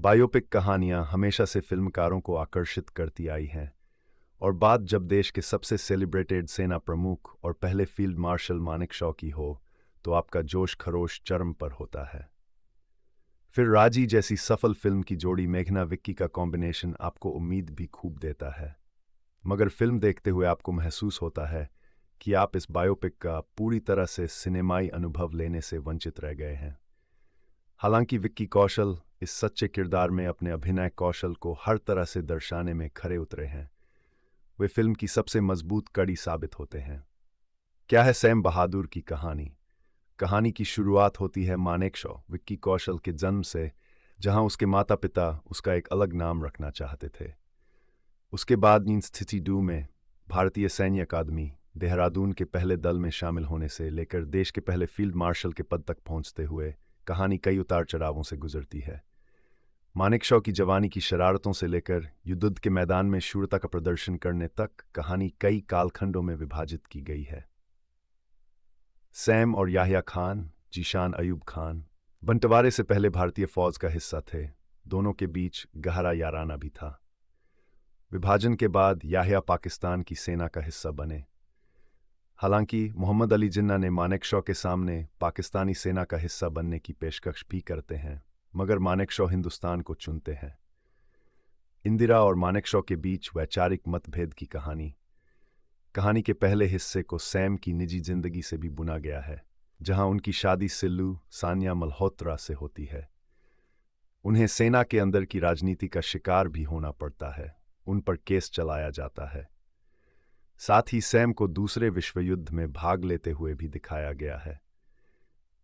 Biopic कहानियां हमेशा से फिल्मकारों को आकर्षित करती आई हैं और बात जब देश के सबसे सेलिब्रेटेड सेना प्रमुख और पहले फील्ड मार्शल मानेकशॉ की हो तो आपका जोश खरोश चरम पर होता है। फिर राजी जैसी सफल फिल्म की जोड़ी मेघना विक्की का कॉम्बिनेशन आपको उम्मीद भी खूब देता है, मगर फिल्म देखते हुए आपको महसूस होता है कि आप इस बायोपिक का पूरी तरह से सिनेमाई अनुभव लेने से वंचित रह गए हैं। हालांकि विक्की कौशल इस सच्चे किरदार में अपने अभिनय कौशल को हर तरह से दर्शाने में खरे उतरे हैं, वे फिल्म की सबसे मजबूत कड़ी साबित होते हैं। क्या है सैम बहादुर की कहानी? कहानी की शुरुआत होती है मानेकशॉ विक्की कौशल के जन्म से, जहां उसके माता पिता उसका एक अलग नाम रखना चाहते थे। उसके बाद स्थिति डू में भारतीय सैन्य अकादमी देहरादून के पहले दल में शामिल होने से लेकर देश के पहले फील्ड मार्शल के पद तक पहुंचते हुए कहानी कई उतार चढ़ावों से गुजरती है। मानेकशॉ की जवानी की शरारतों से लेकर युद्ध के मैदान में शूरता का प्रदर्शन करने तक कहानी कई कालखंडों में विभाजित की गई है। सैम और याह्या खान, जीशान अयूब खान, बंटवारे से पहले भारतीय फौज का हिस्सा थे। दोनों के बीच गहरा याराना भी था। विभाजन के बाद याह्या पाकिस्तान की सेना का हिस्सा बने। हालांकि मोहम्मद अली जिन्ना ने मानेकशॉ के सामने पाकिस्तानी सेना का हिस्सा बनने की पेशकश भी करते हैं, मगर मानेकशॉ हिंदुस्तान को चुनते हैं। इंदिरा और मानेकशॉ के बीच वैचारिक मतभेद की कहानी। कहानी के पहले हिस्से को सैम की निजी जिंदगी से भी बुना गया है, जहां उनकी शादी सिल्लू सानिया मल्होत्रा से होती है। उन्हें सेना के अंदर की राजनीति का शिकार भी होना पड़ता है, उन पर केस चलाया जाता है। साथ ही सैम को दूसरे विश्व युद्ध में भाग लेते हुए भी दिखाया गया है।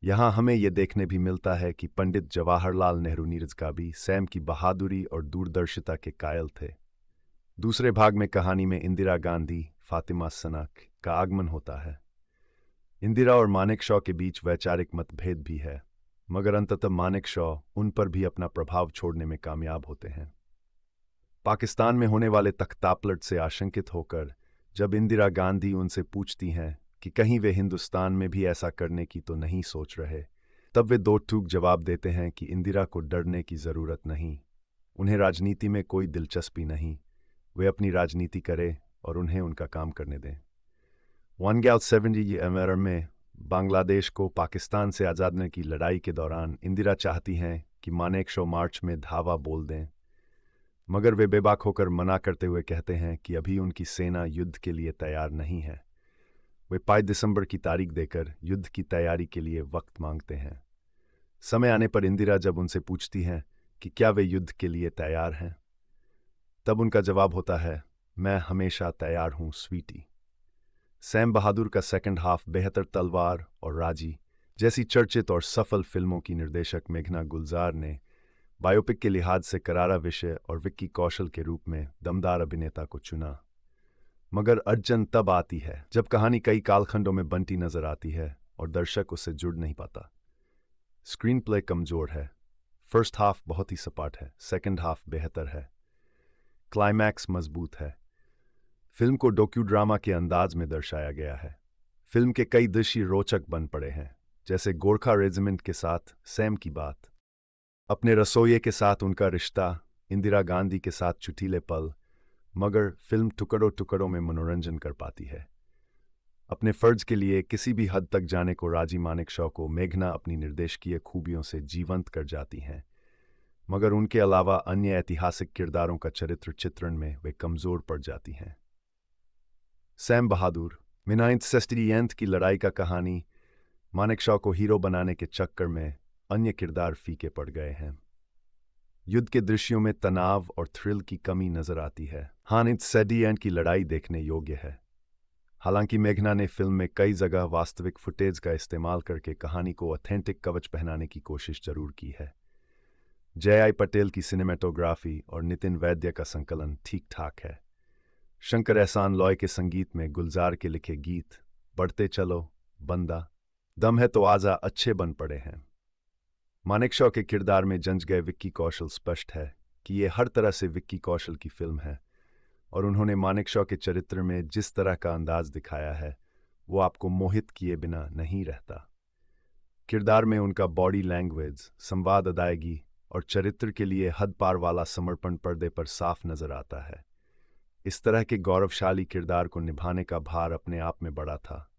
यहाँ हमें यह देखने भी मिलता है कि पंडित जवाहरलाल नेहरू नीरज भी सैम की बहादुरी और दूरदर्शिता के कायल थे। दूसरे भाग में कहानी में इंदिरा गांधी फातिमा सनाक का आगमन होता है। इंदिरा और मानेकशॉ के बीच वैचारिक मतभेद भी है, मगर अंततः मानेकशॉ उन पर भी अपना प्रभाव छोड़ने में कामयाब होते हैं। पाकिस्तान में होने वाले तख्तापलट से आशंकित होकर जब इंदिरा गांधी उनसे पूछती हैं कि कहीं वे हिंदुस्तान में भी ऐसा करने की तो नहीं सोच रहे, तब वे दो टूक जवाब देते हैं कि इंदिरा को डरने की जरूरत नहीं, उन्हें राजनीति में कोई दिलचस्पी नहीं, वे अपनी राजनीति करें और उन्हें उनका काम करने दें। 1970 में बांग्लादेश को पाकिस्तान से आज़ादने की लड़ाई के दौरान इंदिरा चाहती हैं कि मानेकशॉ मार्च में धावा बोल दें, मगर वे बेबाक होकर मना करते हुए कहते हैं कि अभी उनकी सेना युद्ध के लिए तैयार नहीं है। वे 5 दिसंबर की तारीख देकर युद्ध की तैयारी के लिए वक्त मांगते हैं। समय आने पर इंदिरा जब उनसे पूछती हैं कि क्या वे युद्ध के लिए तैयार हैं, तब उनका जवाब होता है, मैं हमेशा तैयार हूं स्वीटी। सैम बहादुर का सेकंड हाफ बेहतर तलवार और राजी जैसी चर्चित और सफल फिल्मों की निर्देशक मेघना गुलजार ने बायोपिक के लिहाज से करारा विषय और विक्की कौशल के रूप में दमदार अभिनेता को चुना। मगर अड़चन तब आती है जब कहानी कई कालखंडों में बंटी नजर आती है और दर्शक उससे जुड़ नहीं पाता। स्क्रीन प्ले कमजोर है, फर्स्ट हाफ बहुत ही सपाट है, सेकंड हाफ बेहतर है, क्लाइमैक्स मजबूत है। फिल्म को डॉक्यू ड्रामा के अंदाज में दर्शाया गया है। फिल्म के कई दृश्य रोचक बन पड़े हैं, जैसे गोरखा रेजिमेंट के साथ सैम की बात, अपने रसोइये के साथ उनका रिश्ता, इंदिरा गांधी के साथ चुटीले पल। मगर फिल्म टुकड़ों टुकड़ों में मनोरंजन कर पाती है। अपने फर्ज के लिए किसी भी हद तक जाने को राजी मानेकशॉ को मेघना अपनी निर्देशकीय खूबियों से जीवंत कर जाती हैं, मगर उनके अलावा अन्य ऐतिहासिक किरदारों का चरित्र चित्रण में वे कमजोर पड़ जाती हैं। सैम बहादुर 1960 की लड़ाई का कहानी मानेकशॉ को हीरो बनाने के चक्कर में अन्य किरदार फीके पड़ गए हैं। युद्ध के दृश्यों में तनाव और थ्रिल की कमी नजर आती है। हानित की लड़ाई देखने योग्य है। हालांकि मेघना ने फिल्म में कई जगह वास्तविक फुटेज का इस्तेमाल करके कहानी को ऑथेंटिक कवच पहनाने की कोशिश जरूर की है। जय आई पटेल की सिनेमेटोग्राफी और नितिन वैद्य का संकलन ठीक ठाक है। शंकर एहसान लॉय के संगीत में गुलजार के लिखे गीत बढ़ते चलो, बंदा, दम है तो आजा अच्छे बन पड़े हैं। मानेकशॉ के किरदार में जंज गए विक्की कौशल स्पष्ट है कि ये हर तरह से विक्की कौशल की फिल्म है, और उन्होंने मानेकशॉ के चरित्र में जिस तरह का अंदाज दिखाया है वो आपको मोहित किए बिना नहीं रहता। किरदार में उनका बॉडी लैंग्वेज, संवाद अदायगी और चरित्र के लिए हद पार वाला समर्पण पर्दे पर साफ नजर आता है। इस तरह के गौरवशाली किरदार को निभाने का भार अपने आप में बड़ा था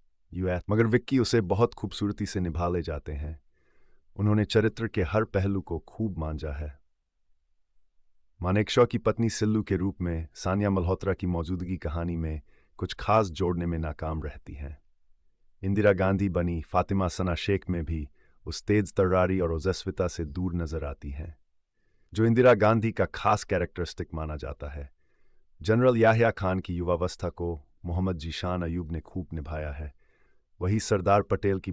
मगर विक्की उसे बहुत खूबसूरती से निभा ले जाते हैं। उन्होंने चरित्र के हर पहलू को खूब मांझा है। मानेकशॉ की पत्नी सिल्लू के रूप में सानिया मल्होत्रा की मौजूदगी कहानी में कुछ खास जोड़ने में नाकाम रहती हैं। इंदिरा गांधी बनी फातिमा सना शेख में भी उस तेज तर्रारी और ओजस्विता से दूर नजर आती हैं जो इंदिरा गांधी का खास कैरेक्टरिस्टिक माना जाता है। जनरल याह्या खान की युवावस्था को मोहम्मद जीशान अयूब ने खूब निभाया है। वही सरदार पटेल की